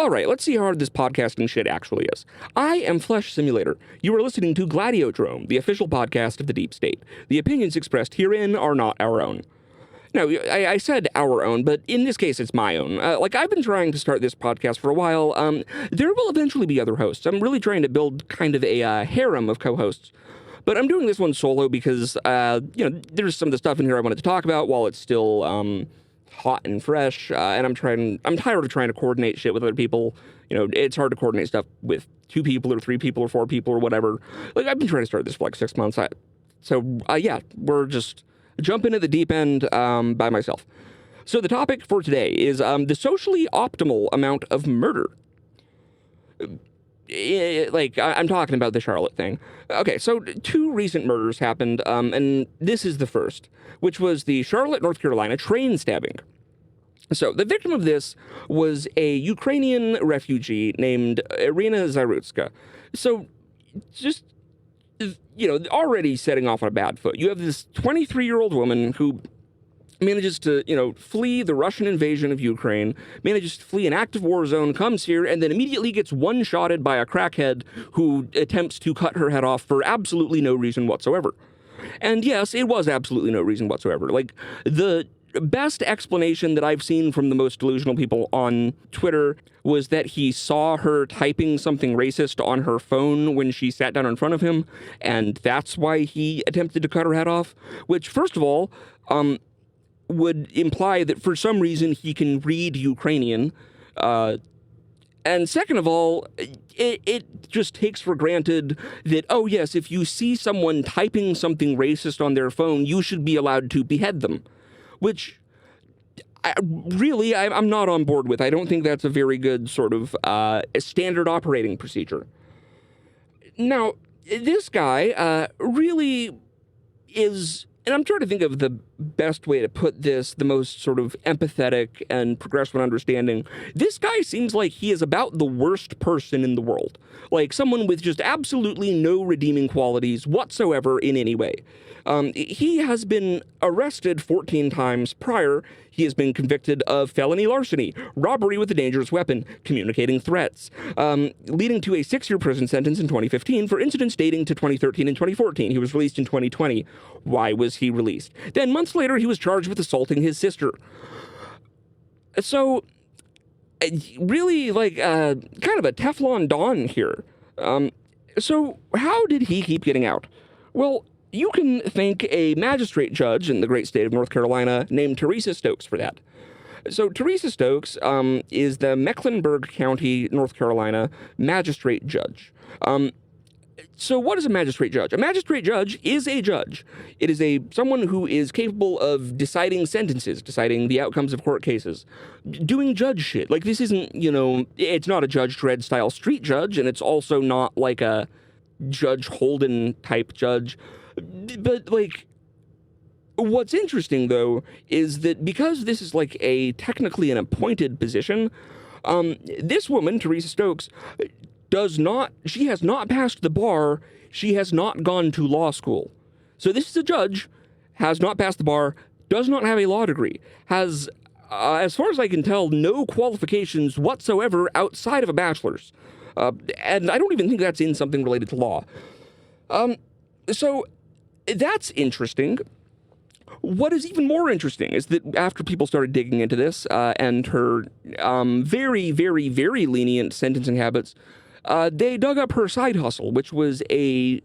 Alright, let's see how hard this podcasting shit actually is. I am Flesh Simulator. You are listening to Gladiodrome, the official podcast of the Deep State. The opinions expressed herein are not our own. No, I said our own, but in this case, it's my own. I've been trying to start this podcast for a while. There will eventually be other hosts. I'm really trying to build kind of a harem of co-hosts. But I'm doing this one solo because, there's some of the stuff in here I wanted to talk about while it's still, hot and fresh, and I'm tired of trying to coordinate shit with other people. It's hard to coordinate stuff with 2 people or 3 people or 4 people or whatever. I've been trying to start this for 6 months. We're just jumping at the deep end by myself. So the topic for today is the socially optimal amount of murder. I'm talking about the Charlotte thing. Okay, so 2 recent murders happened, and this is the first, which was the Charlotte, North Carolina train stabbing. So the victim of this was a Ukrainian refugee named Irina Zyrutska. So just, already setting off on a bad foot. You have this 23-year-old woman who manages to, flee the Russian invasion of Ukraine, manages to flee an active war zone, comes here, and then immediately gets one-shotted by a crackhead who attempts to cut her head off for absolutely no reason whatsoever. And yes, it was absolutely no reason whatsoever. The best explanation that I've seen from the most delusional people on Twitter was that he saw her typing something racist on her phone when she sat down in front of him, and that's why he attempted to cut her head off, which, first of all, would imply that for some reason he can read Ukrainian, and second of all, it just takes for granted that, oh yes, if you see someone typing something racist on their phone, you should be allowed to behead them, which I'm not on board with. I don't think that's a very good sort of standard operating procedure. Now, this guy really is... And I'm trying to think of the best way to put this, the most sort of empathetic and progressive understanding. This guy seems like he is about the worst person in the world. Someone with just absolutely no redeeming qualities whatsoever in any way. He has been arrested 14 times prior. He has been convicted of felony larceny, robbery with a dangerous weapon, communicating threats, leading to a 6-year prison sentence in 2015 for incidents dating to 2013 and 2014. He was released in 2020. Why was he released? Then months later, he was charged with assaulting his sister. So, really, kind of a Teflon Don here. So, how did he keep getting out? Well, you can thank a magistrate judge in the great state of North Carolina named Teresa Stokes for that. So Teresa Stokes is the Mecklenburg County, North Carolina magistrate judge. So what is a magistrate judge? A magistrate judge is a judge. It is someone who is capable of deciding sentences, deciding the outcomes of court cases, doing judge shit. This isn't, it's not a Judge Dredd style street judge, and it's also not like a Judge Holden type judge. But, what's interesting, though, is that because this is, technically an appointed position, this woman, Teresa Stokes, she has not passed the bar, she has not gone to law school. So this is a judge, has not passed the bar, does not have a law degree, has, as far as I can tell, no qualifications whatsoever outside of a bachelor's. And I don't even think that's in something related to law. So that's interesting. What is even more interesting is that after people started digging into this and her very, very, very lenient sentencing habits, they dug up her side hustle, which was and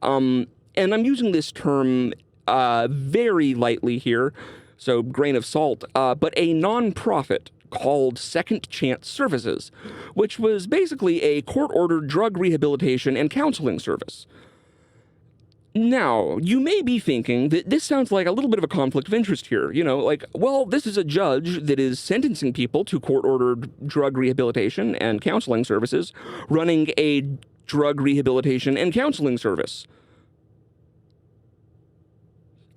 I'm using this term very lightly here, so grain of salt, but a nonprofit called Second Chance Services, which was basically a court-ordered drug rehabilitation and counseling service. Now, you may be thinking that this sounds like a little bit of a conflict of interest here. This is a judge that is sentencing people to court-ordered drug rehabilitation and counseling services, running a drug rehabilitation and counseling service.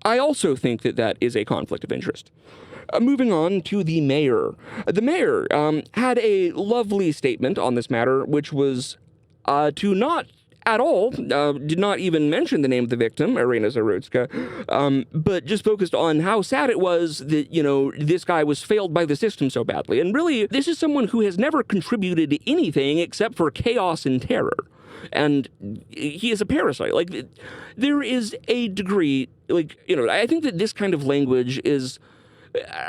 I also think that is a conflict of interest. Moving on to the mayor. The mayor had a lovely statement on this matter, which was to not at all, did not even mention the name of the victim, Irina Zarutska, but just focused on how sad it was that, this guy was failed by the system so badly. And really, this is someone who has never contributed anything except for chaos and terror. And he is a parasite. Like, there is a degree, I think that this kind of language is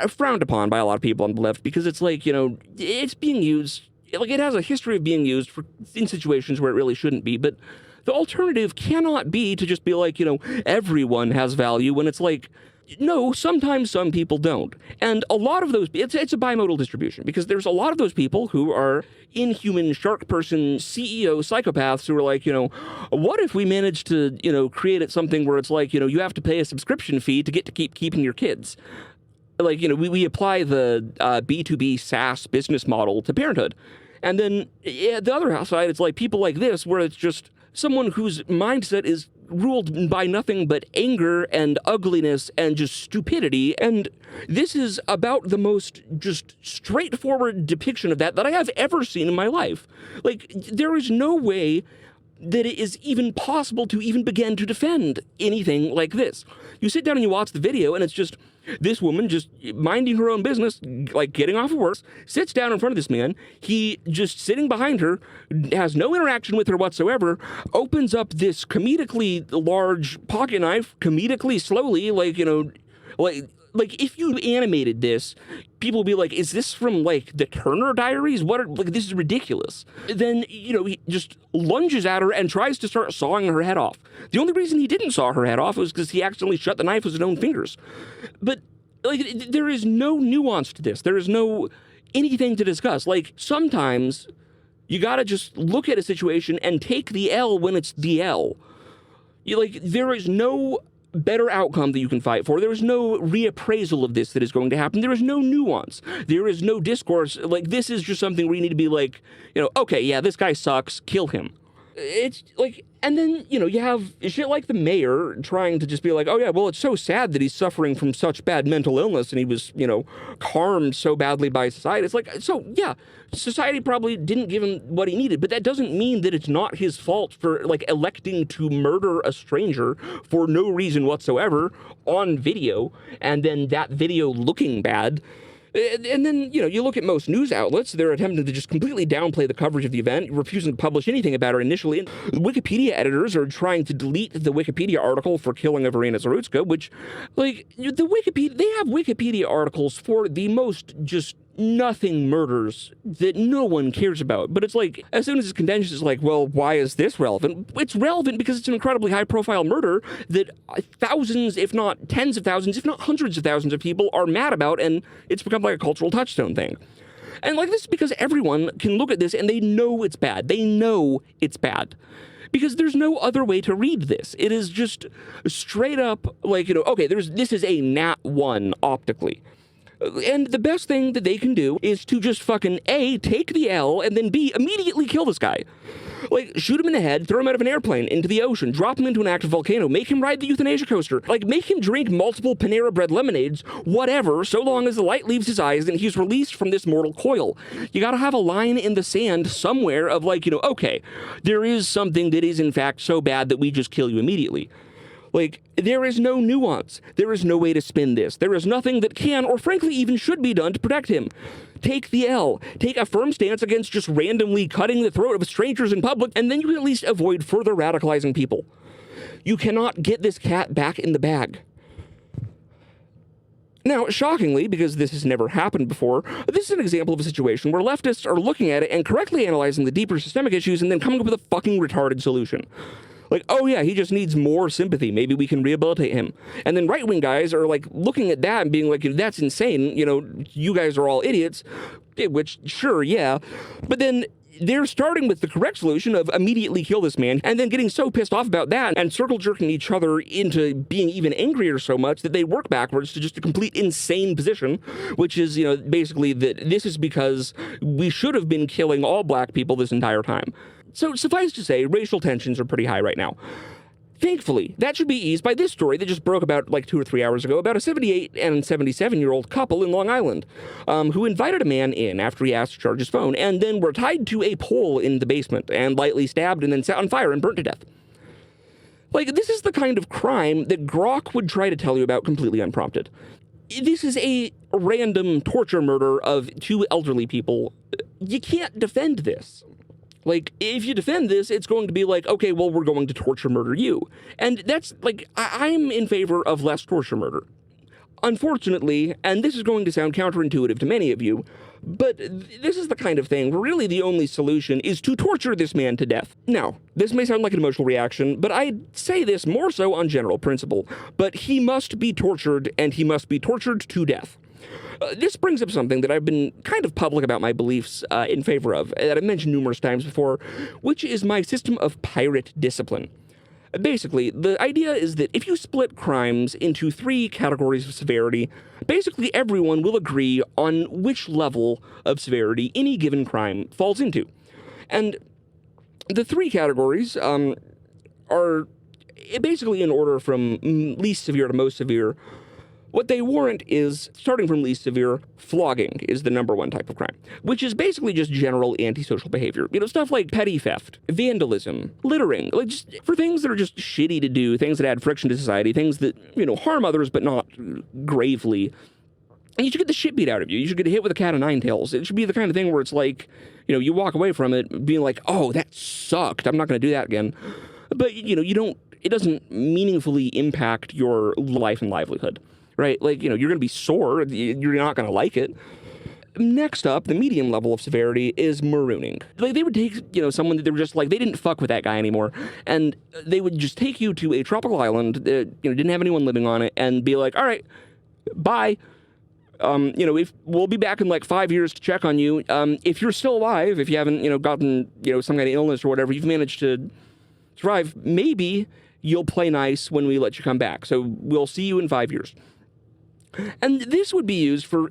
frowned upon by a lot of people on the left because it's it's being used, it has a history of being used in situations where it really shouldn't be. But the alternative cannot be to just be everyone has value when it's no, sometimes some people don't. And a lot of those, it's a bimodal distribution because there's a lot of those people who are inhuman shark person CEO psychopaths who are what if we managed to, create it something where it's you have to pay a subscription fee to get to keep keeping your kids. We apply the B2B SaaS business model to parenthood. And then the other side, it's people like this, where it's just someone whose mindset is ruled by nothing but anger and ugliness and just stupidity. And this is about the most just straightforward depiction of that I have ever seen in my life. There is no way that it is even possible to even begin to defend anything like this. You sit down and you watch the video, and it's just this woman just minding her own business, getting off of work, sits down in front of this man. He just sitting behind her, has no interaction with her whatsoever, opens up this comedically large pocket knife, comedically slowly, if you animated this, people would be like, is this from the Turner Diaries? This is ridiculous. Then, he just lunges at her and tries to start sawing her head off. The only reason he didn't saw her head off was because he accidentally shut the knife with his own fingers. But there is no nuance to this. There is no anything to discuss. Sometimes you gotta just look at a situation and take the L when it's the L. There is no better outcome that you can fight for. There is no reappraisal of this that is going to happen. There is no nuance. There is no discourse. This is just something where you need to be okay, yeah, this guy sucks, kill him. It's and then, you have shit like the mayor trying to just be oh yeah, well, it's so sad that he's suffering from such bad mental illness and he was, harmed so badly by society. It's so yeah, society probably didn't give him what he needed, but that doesn't mean that it's not his fault for electing to murder a stranger for no reason whatsoever on video, and then that video looking bad. And then, you look at most news outlets, they're attempting to just completely downplay the coverage of the event, refusing to publish anything about it initially. And Wikipedia editors are trying to delete the Wikipedia article for killing of Irina Zarutska, which, they have Wikipedia articles for the most just nothing murders that no one cares about. But it's as soon as it's contentious, it's well, why is this relevant? It's relevant because it's an incredibly high-profile murder that thousands, if not tens of thousands, if not hundreds of thousands of people are mad about, and it's become a cultural touchstone thing. And this is because everyone can look at this and they know it's bad. They know it's bad. Because there's no other way to read this. It is just straight up okay, this is a nat 1 optically. And the best thing that they can do is to just fucking A, take the L, and then B, immediately kill this guy. Shoot him in the head, throw him out of an airplane, into the ocean, drop him into an active volcano, make him ride the euthanasia coaster, make him drink multiple Panera Bread lemonades, whatever, so long as the light leaves his eyes and he's released from this mortal coil. You gotta have a line in the sand somewhere of okay, there is something that is in fact so bad that we just kill you immediately. There is no nuance. There is no way to spin this. There is nothing that can, or frankly even should be done to protect him. Take the L. Take a firm stance against just randomly cutting the throat of strangers in public, and then you can at least avoid further radicalizing people. You cannot get this cat back in the bag. Now, shockingly, because this has never happened before, this is an example of a situation where leftists are looking at it and correctly analyzing the deeper systemic issues and then coming up with a fucking retarded solution. Oh yeah, he just needs more sympathy. Maybe we can rehabilitate him. And then right-wing guys are looking at that and being that's insane. You guys are all idiots. Which, sure, yeah. But then they're starting with the correct solution of immediately kill this man, and then getting so pissed off about that and circle jerking each other into being even angrier so much that they work backwards to just a complete insane position, which is, basically that this is because we should have been killing all black people this entire time. So suffice to say, racial tensions are pretty high right now. Thankfully, that should be eased by this story that just broke about like 2 or 3 hours ago about a 78 and 77-year-old couple in Long Island who invited a man in after he asked to charge his phone and then were tied to a pole in the basement and lightly stabbed and then set on fire and burnt to death. Like, this is the kind of crime that Grok would try to tell you about completely unprompted. This is a random torture murder of 2 elderly people. You can't defend this. Like, if you defend this, it's going to be like, okay, well, we're going to torture murder you. And that's, like, I'm in favor of less torture murder. Unfortunately, and this is going to sound counterintuitive to many of you, but this is the kind of thing where really the only solution is to torture this man to death. Now, this may sound like an emotional reaction, but I'd say this more so on general principle. But he must be tortured, and he must be tortured to death. This brings up something that I've been kind of public about my beliefs in favor of, that I've mentioned numerous times before, which is my system of pirate discipline. Basically, the idea is that if you split crimes into 3 categories of severity, basically everyone will agree on which level of severity any given crime falls into. And the 3 categories are basically in order from least severe to most severe. What they warrant is, starting from least severe, flogging is the #1 type of crime, which is basically just general antisocial behavior. You know, stuff like petty theft, vandalism, littering, like just for things that are just shitty to do, things that add friction to society, things that, you know, harm others but not gravely. And you should get the shit beat out of you. You should get hit with a cat of 9 tails. It should be the kind of thing where it's like, you know, you walk away from it being like, oh, that sucked. I'm not going to do that again. But, you know, it doesn't meaningfully impact your life and livelihood. Right? Like, you know, you're going to be sore. You're not going to like it. Next up, the medium level of severity is marooning. Like, they would take, you know, someone that they were just like, they didn't fuck with that guy anymore. And they would just take you to a tropical island that, you know, didn't have anyone living on it and be like, all right, bye. You know, if we'll be back in like 5 years to check on you. If you're still alive, if you haven't, you know, gotten, you know, some kind of illness or whatever, you've managed to survive, maybe you'll play nice when we let you come back. So we'll see you in 5 years. And this would be used for,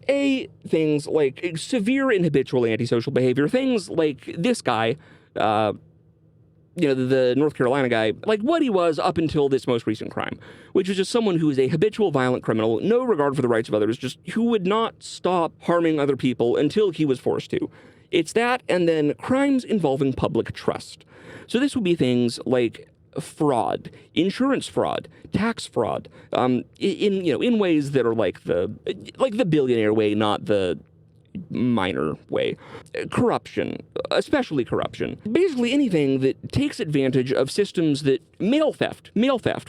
things like severe and habitual antisocial behavior, things like this guy, you know, the North Carolina guy, like what he was up until this most recent crime, which was just someone who is a habitual violent criminal, no regard for the rights of others, just who would not stop harming other people until he was forced to. It's that, and then crimes involving public trust. So this would be things like fraud, insurance fraud, tax fraud, in ways that are like the billionaire way, not the minor way. Corruption, especially corruption. Basically anything that takes advantage of systems that mail theft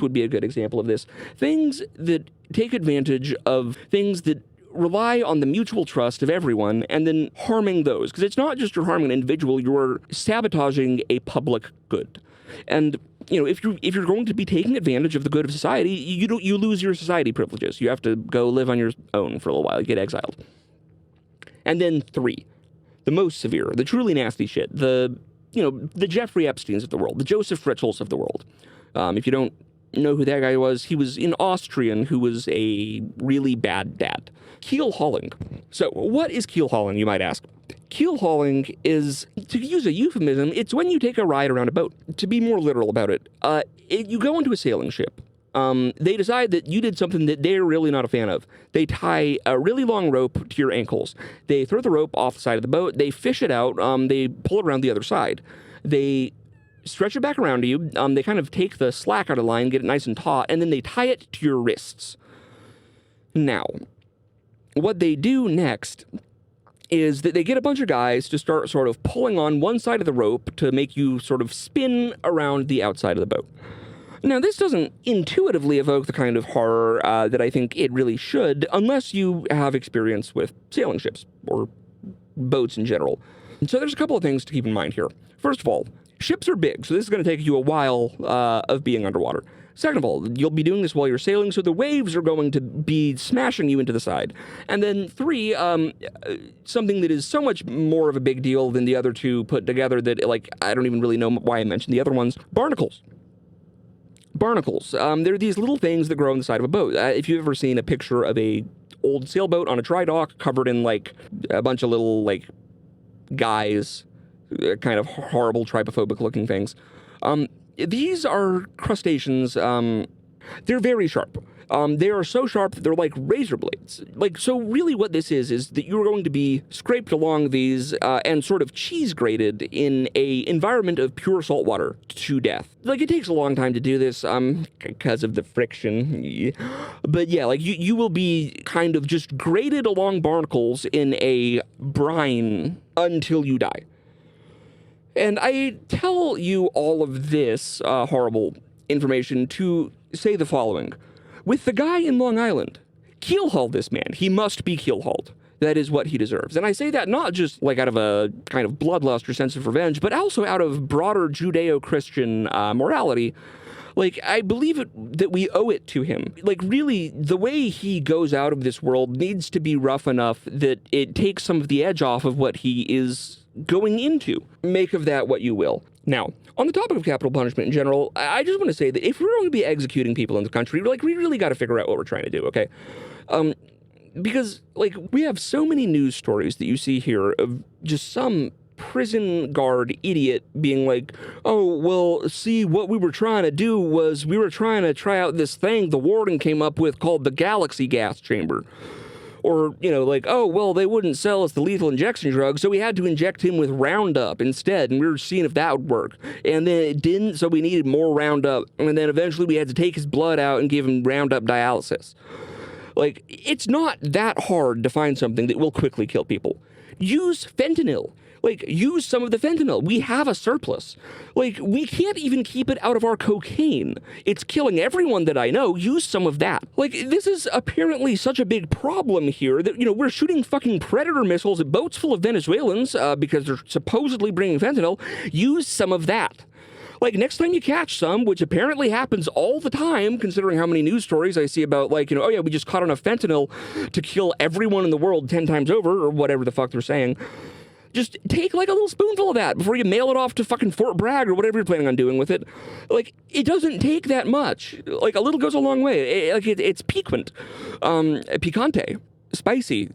would be a good example of this. Things that take advantage of things that rely on the mutual trust of everyone and then harming those. Because it's not just you're harming an individual, you're sabotaging a public good. And you know, if you're going to be taking advantage of the good of society, you lose your society privileges. You have to go live on your own for a little while. You get exiled. And then 3, the most severe, the truly nasty shit, the Jeffrey Epsteins of the world, the Joseph Fritzls of the world. If you don't know who that guy was, he was an Austrian who was a really bad dad. Keel hauling. So what is keel hauling, you might ask? Keel hauling is, to use a euphemism, it's when you take a ride around a boat. To be more literal about it, you go into a sailing ship. They decide that you did something that they're really not a fan of. They tie a really long rope to your ankles. They throw the rope off the side of the boat. They fish it out. They pull it around the other side. They stretch it back around to you. They kind of take the slack out of the line, get it nice and taut, and then they tie it to your wrists. Now, what they do next is that they get a bunch of guys to start sort of pulling on one side of the rope to make you sort of spin around the outside of the boat. Now, this doesn't intuitively evoke the kind of horror that I think it really should, unless you have experience with sailing ships, or boats in general. So there's a couple of things to keep in mind here. First of all, ships are big, so this is going to take you a while of being underwater. Second of all, you'll be doing this while you're sailing, so the waves are going to be smashing you into the side. And then 3, something that is so much more of a big deal than the other 2 put together that, like, I don't even really know why I mentioned the other ones. Barnacles. Barnacles. They're these little things that grow on the side of a boat. If you've ever seen a picture of a old sailboat on a dry dock covered in, like, a bunch of little, like, guys, kind of horrible trypophobic looking things, these are crustaceans. They're very sharp. They are so sharp that they're like razor blades. Like, so really what this is that you're going to be scraped along these and sort of cheese grated in a environment of pure salt water to death. Like, it takes a long time to do this because of the friction. But yeah, like you will be kind of just grated along barnacles in a brine until you die. And I tell you all of this horrible information to say the following. With the guy in Long Island, keelhaul this man. He must be keelhauled. That is what he deserves. And I say that not just like out of a kind of bloodlust or sense of revenge, but also out of broader Judeo-Christian morality. Like, I believe that we owe it to him. Like, really, the way he goes out of this world needs to be rough enough that it takes some of the edge off of what he is going into. Make of that what you will. Now, on the topic of capital punishment in general, I just want to say that if we're going to be executing people in the country, like, we really got to figure out what we're trying to do, okay? Because, like, we have so many news stories that you see here of just some prison guard idiot being like, oh, well, see, what we were trying to do was we were trying to try out this thing the warden came up with called the galaxy gas chamber. Or, you know, like, oh, well, they wouldn't sell us the lethal injection drug, so we had to inject him with Roundup instead, and we were seeing if that would work. And then it didn't, so we needed more Roundup, and then eventually we had to take his blood out and give him Roundup dialysis. Like, it's not that hard to find something that will quickly kill people. Use fentanyl. Like, use some of the fentanyl. We have a surplus. Like, we can't even keep it out of our cocaine. It's killing everyone that I know. Use some of that. Like, this is apparently such a big problem here that, you know, we're shooting fucking Predator missiles at boats full of Venezuelans because they're supposedly bringing fentanyl. Use some of that. Like, next time you catch some, which apparently happens all the time, considering how many news stories I see about, like, you know, oh yeah, we just caught enough fentanyl to kill everyone in the world 10 times over, or whatever the fuck they're saying. Just take, like, a little spoonful of that before you mail it off to fucking Fort Bragg or whatever you're planning on doing with it. Like, it doesn't take that much. Like, a little goes a long way. It's piquant. Picante. Spicy.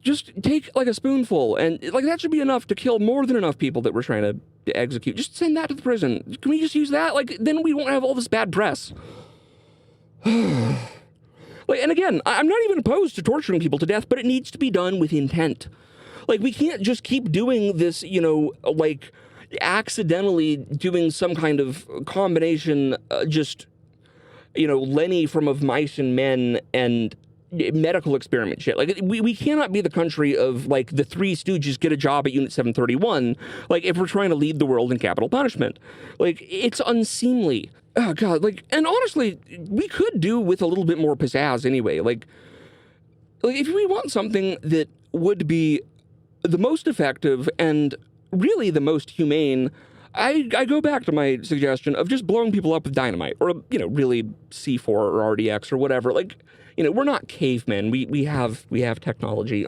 Just take, like, a spoonful, and, like, that should be enough to kill more than enough people that we're trying to execute. Just send that to the prison. Can we just use that? Like, then we won't have all this bad press. Like, and again, I'm not even opposed to torturing people to death, but it needs to be done with intent. Like, we can't just keep doing this, you know, like, accidentally doing some kind of combination, just, you know, Lenny from Of Mice and Men and medical experiment shit. Like, we cannot be the country of, like, the Three Stooges get a job at Unit 731, like, if we're trying to lead the world in capital punishment. Like, it's unseemly. Oh, God, like, and honestly, we could do with a little bit more pizzazz anyway. Like if we want something that would be the most effective and really the most humane, I go back to my suggestion of just blowing people up with dynamite, or, you know, really C4 or RDX or whatever. Like, you know, we're not cavemen. We have technology.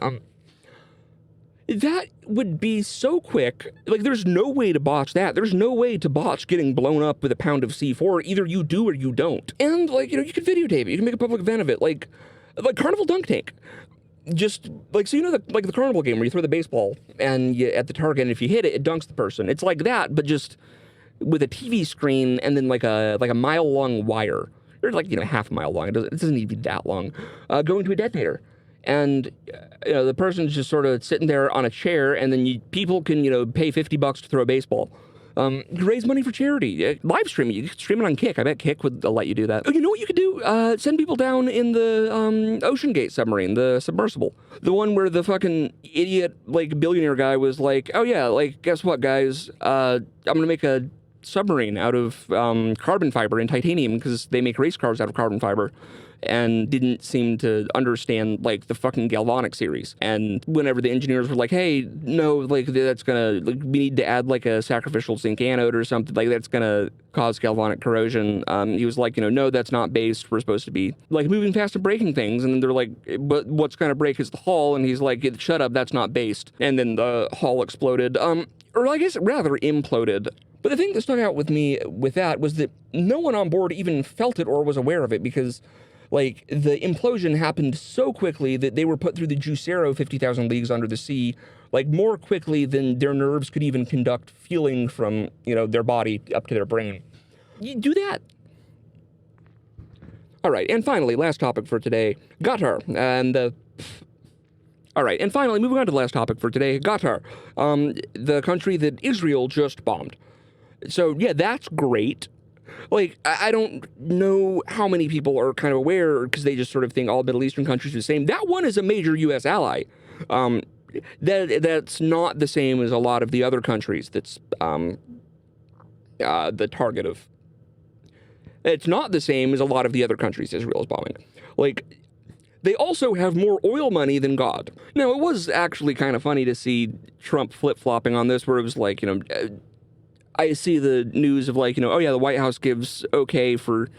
That would be so quick. Like, there's no way to botch that. There's no way to botch getting blown up with a pound of C4. Either you do or you don't. And, like, you know, you can videotape it. You can make a public event of it. Like Carnival Dunk Tank. Just, like, so you know, the carnival game where you throw the baseball and you, at the target, and if you hit it, it dunks the person. It's like that, but just with a TV screen and then like a mile-long wire. Or, like, you know, half a mile long. It doesn't need to be that long. Going to a detonator. And, you know, the person's just sort of sitting there on a chair, and then people can, you know, pay $50 to throw a baseball. You raise money for charity. Live stream it. You can stream it on Kick. I bet Kick would let you do that. You know what you could do? Send people down in the Ocean Gate submarine, the submersible. The one where the fucking idiot, like, billionaire guy was like, oh yeah, like, guess what, guys? I'm gonna make a submarine out of carbon fiber and titanium, because they make race cars out of carbon fiber. And didn't seem to understand, like, the fucking galvanic series. And whenever the engineers were like, hey, no, like, that's gonna, like, we need to add, like, a sacrificial zinc anode or something, like, that's gonna cause galvanic corrosion, he was like, you know, no, that's not based. We're supposed to be, like, moving fast and breaking things. And then they're like, but what's gonna break is the hull. And he's like, shut up, that's not based. And then the hull exploded, or I guess rather imploded. But the thing that stuck out with me with that was that no one on board even felt it or was aware of it, because, like, the implosion happened so quickly that they were put through the Juicero 50,000 leagues under the sea, like, more quickly than their nerves could even conduct feeling from, you know, their body up to their brain. you do that. All right, and finally, last topic for today, Qatar. All right, and finally, moving on to the last topic for today, Qatar, the country that Israel just bombed. So, yeah, that's great. Like, I don't know how many people are kind of aware, because they just sort of think all Middle Eastern countries are the same. That one is a major U.S. ally. That's not the same as a lot of the other countries that's the target of. It's not the same as a lot of the other countries Israel is bombing. Like, they also have more oil money than God. Now, it was actually kind of funny to see Trump flip-flopping on this, where it was like, I see the news of like, oh yeah, the White House gives okay for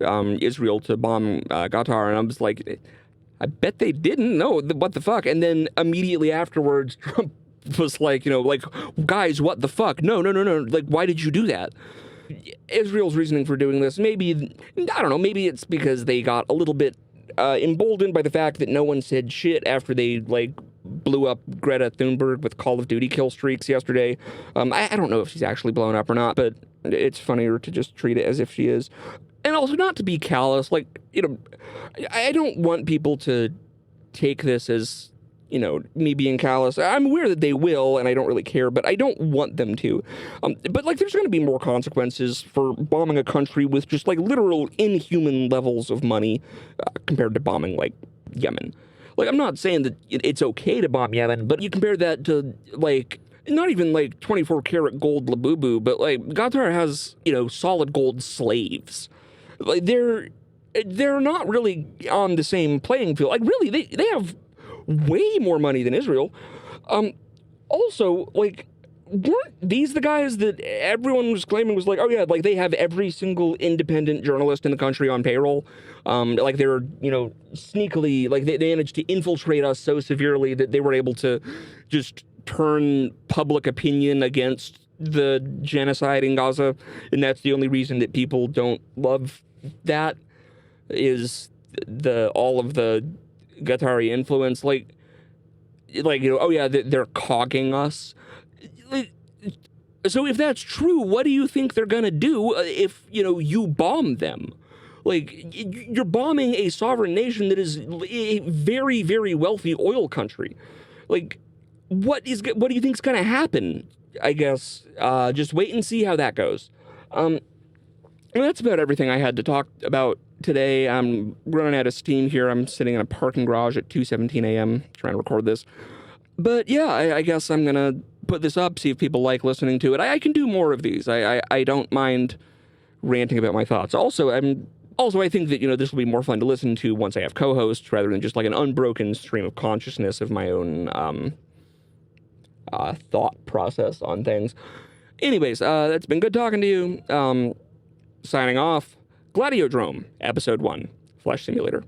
Israel to bomb Qatar, and I was like, I bet they didn't. No, what the fuck? And then immediately afterwards, Trump was like, like, guys, what the fuck? No. Like, why did you do that? Israel's reasoning for doing this, maybe, I don't know, maybe it's because they got a little bit emboldened by the fact that no one said shit after they, like, blew up Greta Thunberg with Call of Duty kill streaks yesterday. I don't know if she's actually blown up or not, but it's funnier to just treat it as if she is. And also not to be callous, like, I don't want people to take this as, me being callous. I'm aware that they will, and I don't really care, but I don't want them to. But, like, there's going to be more consequences for bombing a country with just, like, literal inhuman levels of money compared to bombing, like, Yemen. Like, I'm not saying that it's okay to bomb Yemen, but you compare that to, like, not even, like, 24-karat gold Labubu, but, like, Qatar has, solid gold slaves. Like, they're not really on the same playing field. Like, really, they have way more money than Israel. Also, like, weren't these the guys that everyone was claiming was like, oh yeah, like they have every single independent journalist in the country on payroll? Like they're, sneakily, like they managed to infiltrate us so severely that they were able to just turn public opinion against the genocide in Gaza. And that's the only reason that people don't love that is all of the Qatari influence, like, oh yeah, they're cogging us. So if that's true, what do you think they're gonna do if, you bomb them? Like, you're bombing a sovereign nation that is a very, very wealthy oil country. Like, what do you think's gonna happen? I guess, just wait and see how that goes. And that's about everything I had to talk about today. I'm running out of steam here. I'm sitting in a parking garage at 2:17 a.m. trying to record this. But yeah, I guess I'm going to put this up, see if people like listening to it. I can do more of these. I don't mind ranting about my thoughts. Also, I think that, this will be more fun to listen to once I have co-hosts rather than just like an unbroken stream of consciousness of my own thought process on things. Anyways, it's been good talking to you. Signing off, Gladiodrome, Episode 1, Flesh Simulator.